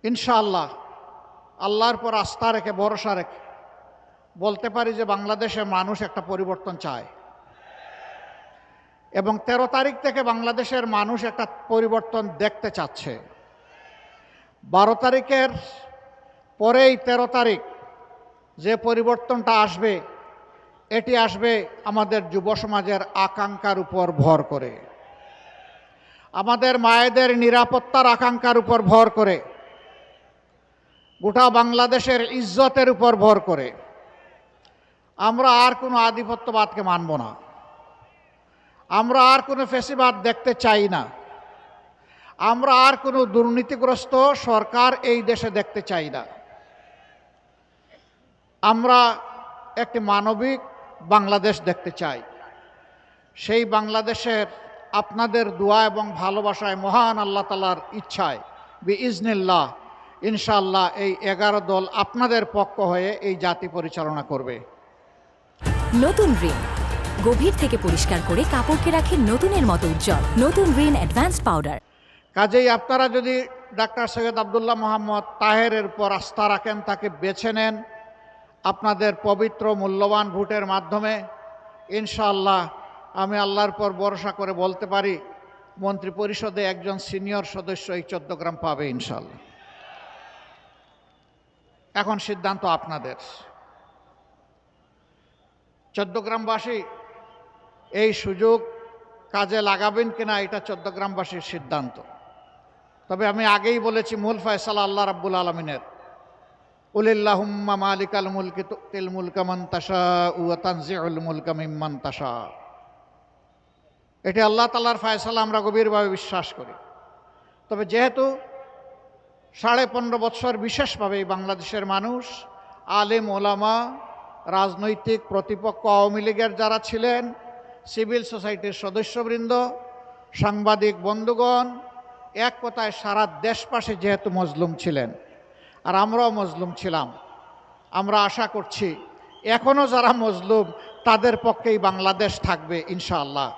ইনশাআল্লাহ আল্লাহর পর আস্থা রেখে ভরসা রেখে বলতে পারি যে বাংলাদেশের মানুষ একটা পরিবর্তন চায় এবং ১৩ তারিখ থেকে বাংলাদেশের মানুষ একটা পরিবর্তন দেখতে চাচ্ছে। ১২ তারিখের পরেই ১৩ তারিখ যে পরিবর্তনটা আসবে এটি আসবে আমাদের যুব সমাজের আকাঙ্ক্ষার উপর ভর করে, আমাদের মায়েদের নিরাপত্তার আকাঙ্ক্ষার উপর ভর করে, গোটা বাংলাদেশের ইজ্জতের উপর ভর করে। আমরা আর কোনো আধিপত্যবাদকে মানব না, আমরা আর কোনো ফ্যাসিবাদ দেখতে চাই না, আমরা আর কোনো দুর্নীতিগ্রস্ত সরকার এই দেশে দেখতে চাই না। আমরা একটি মানবিক বাংলাদেশ দেখতে চাই। সেই বাংলাদেশের আপনাদের দোয়া এবং ভালোবাসায় মহান আল্লাহ তাআলার ইচ্ছায় বিইজনিল্লাহ ইনশাআল্লাহ এই 11 দল আপনাদের পক্ষ হয়ে এই জাতি পরিচালনা করবে। নতুন রিন গভীর থেকে পরিষ্কার করে কাপড়কে রাখে নতুনের মতো উজ্জ্বল। নতুন রিন অ্যাডভান্সড পাউডার। কাজেই আপনারা যদি ডাক্তার সৈয়দ আব্দুল্লাহ মোহাম্মদ তাহেরের উপর আস্থা রাখেন, তাকে বেছে নেন আপনাদের পবিত্র মূল্যবান ভোটের মাধ্যমে, ইনশাআল্লাহ আমি আল্লাহর পর ভরসা করে বলতে পারি মন্ত্রী পরিষদে একজন সিনিয়র সদস্য এই 14 গ্রাম পাবে ইনশাআল্লাহ। এখন সিদ্ধান্ত আপনাদের। 14 গ্রামবাসী এই সুযোগ কাজে লাগাবেন কিনা এটা 14 গ্রামবাসীর সিদ্ধান্ত। তবে আমি আগেই বলেছি মূল ফয়সালা আল্লাহ রাব্বুল আলামিনের। কুলিল্লাহুম্মা মালিকাল মুলকি তুতিল মুলকা মান তাশাউ ওয়া তানজিউল মুলকা মিম্মান তাশা। এটি আল্লাহ তাআলার ফয়সালা, আমরা গভীরভাবে বিশ্বাস করি। তবে যেহেতু 15.5 বছর বিশেষভাবে বাংলাদেশের মানুষ, আলেম ওলামা, রাজনৈতিক প্রতিপক্ষ আওয়ামী লীগের যারা ছিলেন, সিভিল সোসাইটির সদস্যবৃন্দ, সাংবাদিক বন্ধুগণ, এক কথায় সারা দেশবাসী যেহেতু মজলুম ছিলেন আর আমরাও মজলুম ছিলাম, আমরা আশা করছি এখনও যারা মজলুম তাদের পক্ষেই বাংলাদেশ থাকবে ইনশাআল্লাহ।